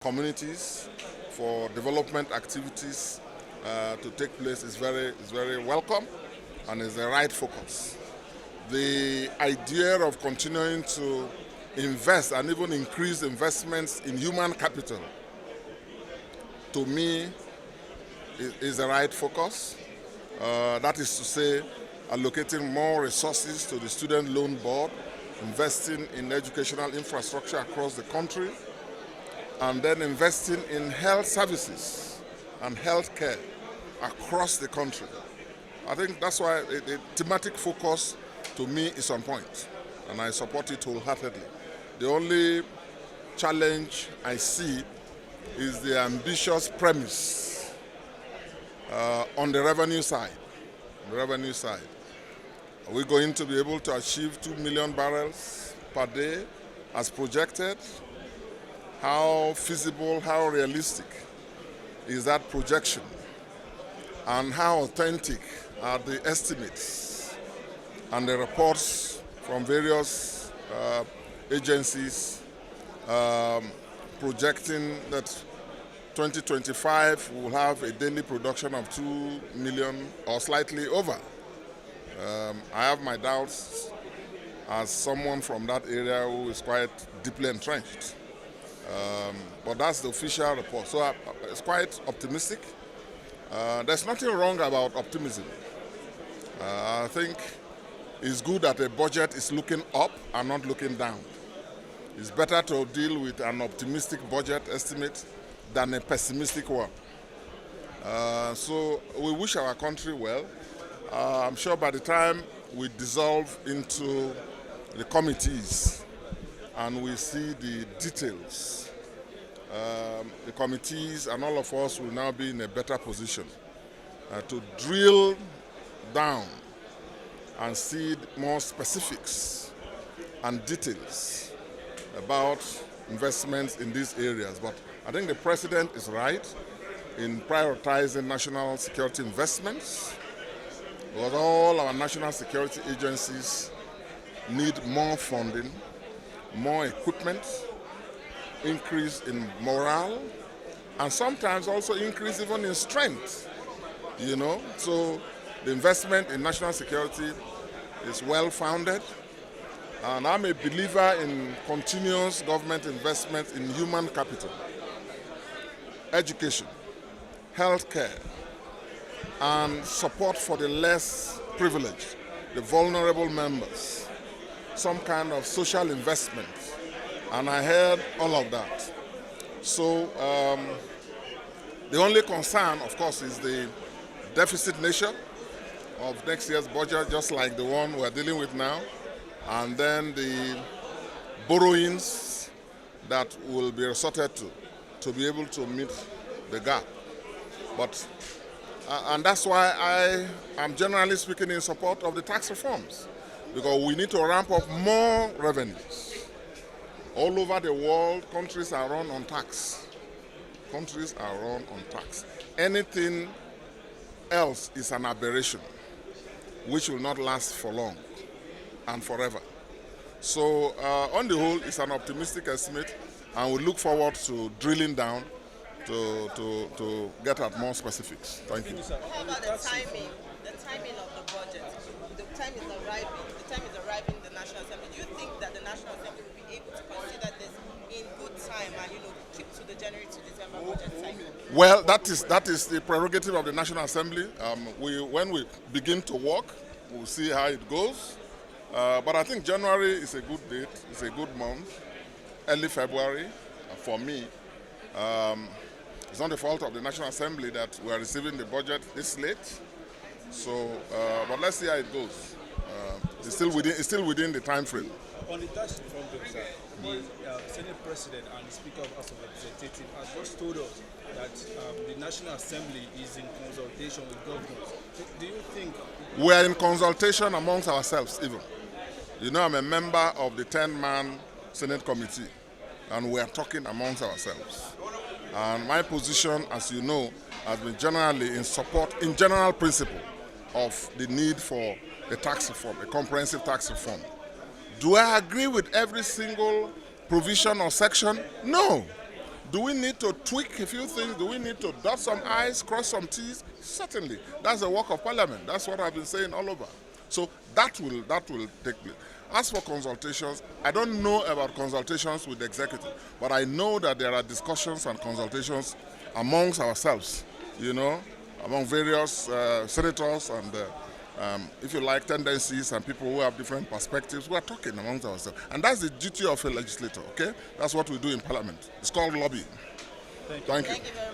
communities for development activities to take place is very welcome and is the right focus. The idea of continuing to invest and even increase investments in human capital, to me, is the right focus. That is to say, allocating more resources to the Student Loan Board, investing in educational infrastructure across the country, and then investing in health services and health care across the country. I think that's why the thematic focus to me is on point, and I support it wholeheartedly. The only challenge I see is the ambitious premise on the revenue side. Are we going to be able to achieve 2 million barrels per day as projected? How feasible, how realistic is that projection? And how authentic are the estimates and the reports from various agencies projecting that 2025 will have a daily production of 2 million or slightly over? I have my doubts as someone from that area who is quite deeply entrenched. But that's the official report. So it's quite optimistic. There's nothing wrong about optimism. I think it's good that a budget is looking up and not looking down. It's better to deal with an optimistic budget estimate than a pessimistic one. So we wish our country well. I'm sure by the time we dissolve into the committees and we see the details, the committees and all of us will now be in a better position to drill down and see more specifics and details about investments in these areas. But I think the President is right in prioritizing national security investments, because all our national security agencies need more funding, more equipment, increase in morale, and sometimes also increase even in strength, So the investment in national security is well-founded, and I'm a believer in continuous government investment in human capital, education, healthcare, and support for the less privileged, the vulnerable members, some kind of social investment. And I heard all of that. So the only concern, of course, is the deficit nature of next year's budget, just like the one we're dealing with now, and then the borrowings that will be resorted to be able to meet the gap. But and that's why I am generally speaking in support of the tax reforms, because we need to ramp up more revenues. All over the world, countries are run on tax. Anything else is an aberration, which will not last for long and forever. So on the whole, it's an optimistic estimate, and we look forward to drilling down to get at more specifics. Thank you. How about the timing? The timing of the budget. The time is arriving in the National Assembly. Do you think that the National Assembly will be able to consider this in good time and keep to the January to December budget cycle? Well, that is the prerogative of the National Assembly. When we begin to work, we'll see how it goes. But I think January is a good date. It's a good month. Early February, for me. It's not the fault of the National Assembly that we are receiving the budget this late. So, but let's see how it goes. It's still within the time frame. On the tax reform, sir, the Senate President and the Speaker of House of Representatives has just told us that the National Assembly is in consultation with governors. Do you think we are in consultation amongst ourselves even? I'm a member of the 10-man Senate Committee, and we are talking amongst ourselves. And my position, as you know, has been generally in support, in general principle, of the need for a tax reform, a comprehensive tax reform. Do I agree with every single provision or section? No. Do we need to tweak a few things? Do we need to dot some I's, cross some T's? Certainly. That's the work of Parliament. That's what I've been saying all over. So that will take place. As for consultations, I don't know about consultations with the executive, but I know that there are discussions and consultations amongst ourselves, among various senators and, if you like, tendencies and people who have different perspectives. We are talking amongst ourselves. And that's the duty of a legislator, okay? That's what we do in Parliament. It's called lobbying. Thank you. Thank you very much.